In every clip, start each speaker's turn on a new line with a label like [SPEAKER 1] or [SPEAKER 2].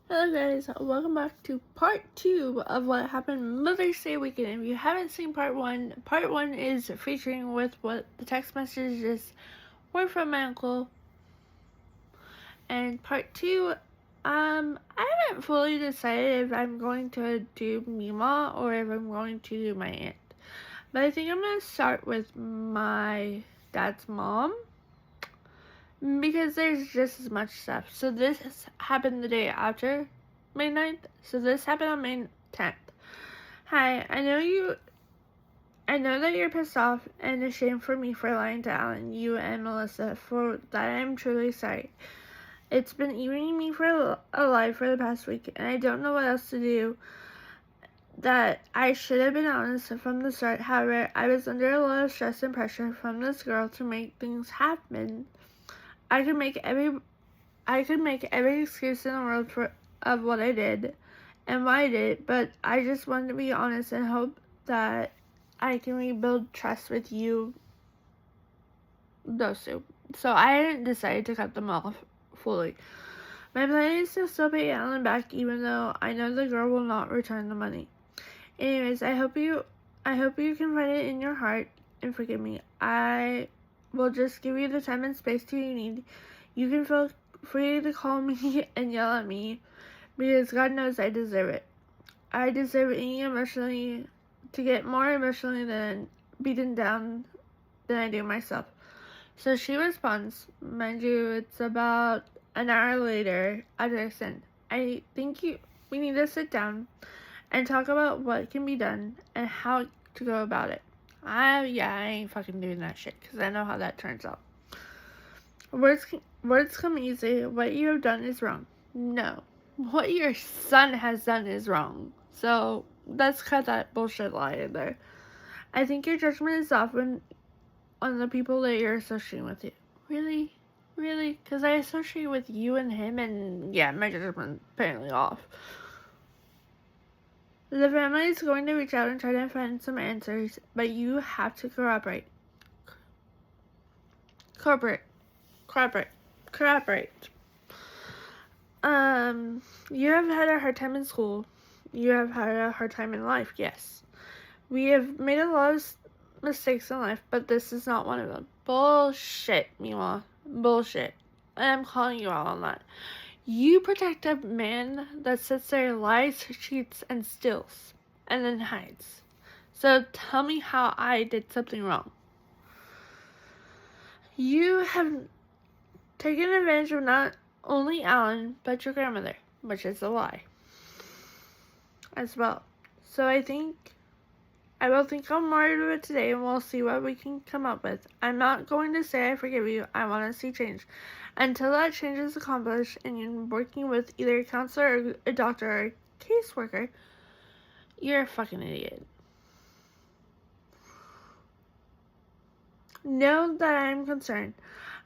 [SPEAKER 1] Hello guys, welcome back to part 2 of what happened Mother's Day weekend. If you haven't seen part 1 is featuring with what the text messages were from my uncle. And part 2, I haven't fully decided if I'm going to do Mima or if I'm going to do my aunt. But I think I'm going to start with my dad's mom, because there's just as much stuff. So this happened the day after May 9th. So this happened on May 10th. Hi, I know that you're pissed off and ashamed for me for lying to Alan, you and Melissa. For that, I'm truly sorry. It's been eating me alive for the past week, and I don't know what else to do. That I should have been honest from the start. However, I was under a lot of stress and pressure from this girl to make things happen. I could make every excuse in the world of what I did and why I did it, but I just wanted to be honest and hope that I can rebuild trust with you, those two. So I didn't decide to cut them off fully. My plan is to still pay Alan back, even though I know the girl will not return the money. Anyways, I hope you can find it in your heart and forgive me. I will just give you the time and space you need. You can feel free to call me and yell at me, because God knows I deserve it. I deserve to get more emotionally than beaten down than I do myself. So she responds. Mind you, it's about an hour later after I send. I think we need to sit down and talk about what can be done and how to go about it. I ain't fucking doing that shit, because I know how that turns out. Words come easy. What you have done is wrong. No. What your son has done is wrong. So let's cut that bullshit lie in there. I think your judgment is off on the people that you're associating with you. Really? Really? Because I associate with you and him, and yeah, my judgment's apparently off. The family is going to reach out and try to find some answers, but you have to cooperate. You have had a hard time in school. You have had a hard time in life, yes. We have made a lot of mistakes in life, but this is not one of them. Bullshit, Mima. Bullshit. And I'm calling you out on that. You protect a man that sits there, lies, cheats, and steals, and then hides. So tell me how I did something wrong. You have taken advantage of not only Alan, but your grandmother, which is a lie as well. So I will think on more of it today, and we'll see what we can come up with. I'm not going to say I forgive you. I want to see change. Until that change is accomplished and you're working with either a counselor or a doctor or a caseworker, you're a fucking idiot. Know that I'm concerned.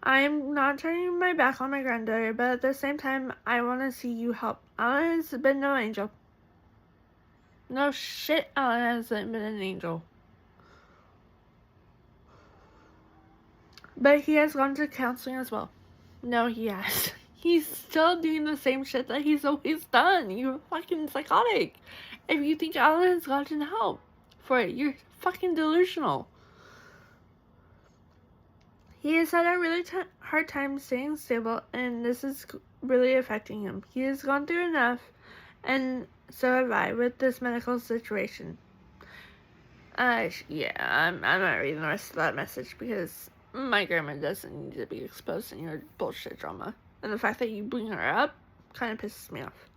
[SPEAKER 1] I'm not turning my back on my granddaughter, but at the same time, I want to see you help. Alan has been no angel. No shit, Alan hasn't been an angel. But he has gone to counseling as well. No, he has. He's still doing the same shit that he's always done. You're fucking psychotic. If you think Alan has gotten help for it, you're fucking delusional. He has had a really hard time staying stable, and this is really affecting him. He has gone through enough, and so have I, with this medical situation. I'm not reading the rest of that message, because my grandma doesn't need to be exposed in your bullshit drama. And the fact that you bring her up kind of pisses me off.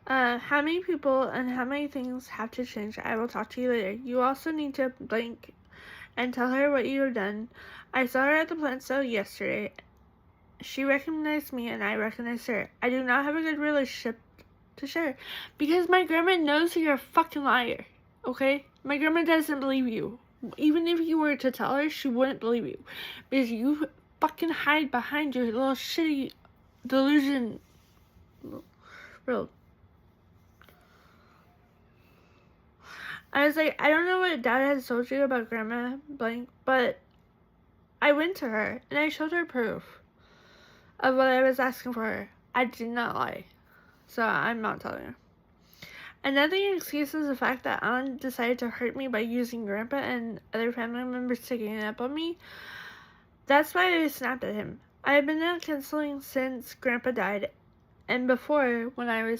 [SPEAKER 1] How many people and how many things have to change? I will talk to you later. You also need to blink and tell her what you have done. I saw her at the plant sale yesterday. She recognized me and I recognized her. I do not have a good relationship to share, because my grandma knows you're a fucking liar, okay? My grandma doesn't believe you. Even if you were to tell her, she wouldn't believe you, because you fucking hide behind your little shitty delusion. Real. I was like, I don't know what Dad has told you about Grandma blank, but I went to her and I showed her proof of what I was asking for her. I did not lie. so I'm not telling her. Another excuse is the fact that Alan decided to hurt me by using Grandpa and other family members taking up on me. That's why I snapped at him. I have been out counseling since Grandpa died, and before, when I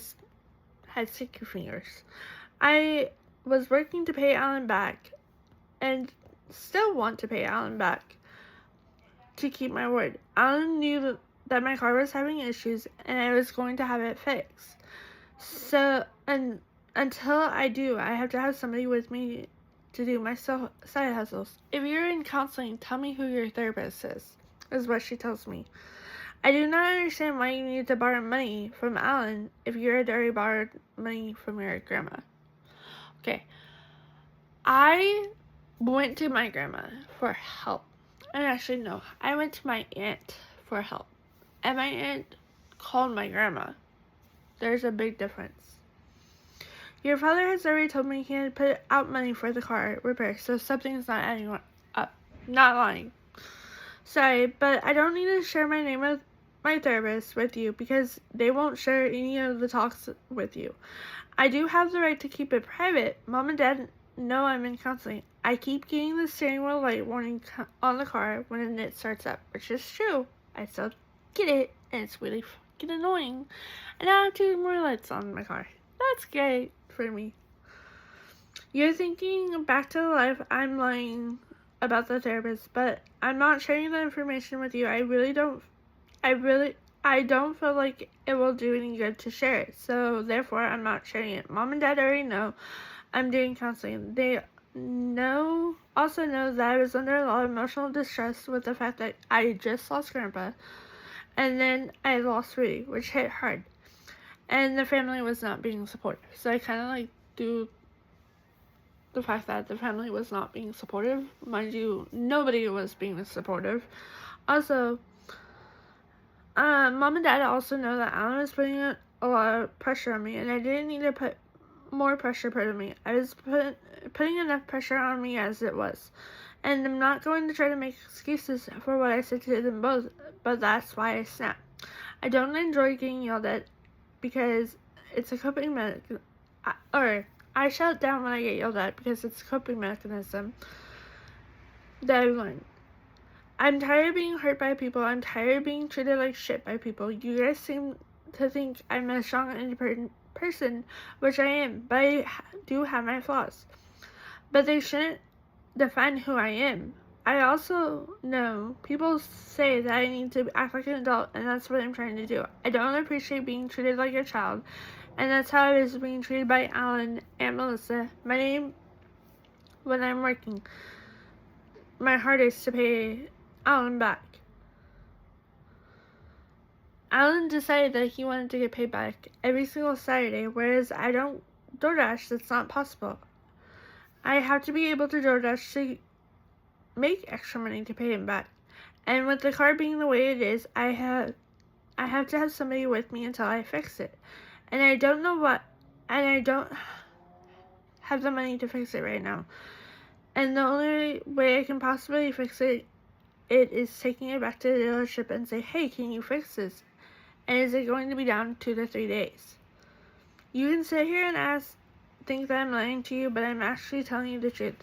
[SPEAKER 1] had sticky fingers. I was working to pay Alan back, and still want to pay Alan back to keep my word. Alan knew that my car was having issues, and I was going to have it fixed. So, and until I do, I have to have somebody with me to do my side hustles. If you're in counseling, tell me who your therapist is what she tells me. I do not understand why you need to borrow money from Alan if you had already borrowed money from your grandma. Okay. I went to my grandma for help. And actually, no, I went to my aunt for help. And my aunt called my grandma. There's a big difference. Your father has already told me he had put out money for the car repair, so something's not adding up. Not lying. Sorry, but I don't need to share my name with my therapist with you because they won't share any of the talks with you. I do have the right to keep it private. Mom and Dad know I'm in counseling. I keep getting the steering wheel light warning on the car when it starts up, which is true. I still get it, and it's really fucking annoying. And now I have 2 more lights on my car. That's great for me. You're thinking back to the life I'm lying about the therapist, but I'm not sharing the information with you. I don't feel like it will do any good to share it, so therefore I'm not sharing it. Mom and Dad already know I'm doing counseling. They also know that I was under a lot of emotional distress with the fact that I just lost Grandpa, and then I lost Rudy, which hit hard. And the family was not being supportive. So I kind of do the fact that the family was not being supportive. Mind you, nobody was being supportive. Also, Mom and Dad also know that Alan was putting a lot of pressure on me, and I didn't need to put more pressure put on me. I was putting enough pressure on me as it was. And I'm not going to try to make excuses for what I said to them both, but that's why I snapped. I don't enjoy getting yelled at because it's a coping mechanism. I shout down when I get yelled at because it's a coping mechanism that I learned. I'm tired of being hurt by people. I'm tired of being treated like shit by people. You guys seem to think I'm a strong, independent person, which I am, but I do have my flaws. But they shouldn't define who I am. I also know people say that I need to act like an adult, and that's what I'm trying to do. I don't appreciate being treated like a child, and that's how I was being treated by Alan and Melissa. My name, when I'm working, my heart is to pay Alan back. Alan decided that he wanted to get paid back every single Saturday, whereas I don't DoorDash. That's not possible. I have to be able to DoorDash to make extra money to pay him back. And with the car being the way it is, I have to have somebody with me until I fix it. And I don't have the money to fix it right now. And the only way I can possibly fix it is taking it back to the dealership and say, hey, can you fix this? And is it going to be down 2 to 3 days? You can sit here and think that I'm lying to you, but I'm actually telling you the truth.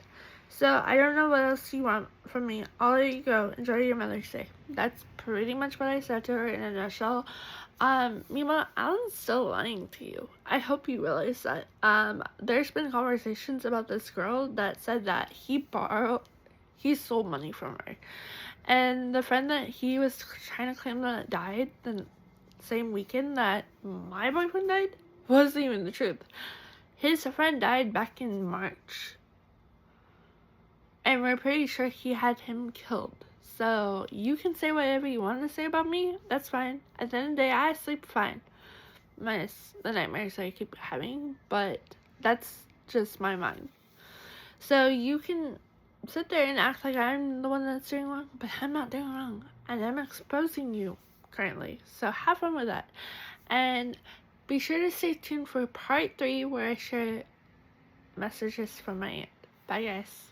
[SPEAKER 1] So I don't know what else you want from me. I'll let you go. Enjoy your Mother's Day. That's pretty much what I said to her in a nutshell. Meanwhile, Alan's still lying to you. I hope you realize that. There's been conversations about this girl that said that he stole money from her. And the friend that he was trying to claim that died the same weekend that my boyfriend died wasn't even the truth. His friend died back in March. And we're pretty sure he had him killed. So, you can say whatever you want to say about me. That's fine. At the end of the day, I sleep fine. Minus the nightmares I keep having. But that's just my mind. So, you can sit there and act like I'm the one that's doing wrong. But I'm not doing wrong. And I'm exposing you currently. So, have fun with that. And be sure to stay tuned for part 3 where I share messages from my aunt. Bye, guys.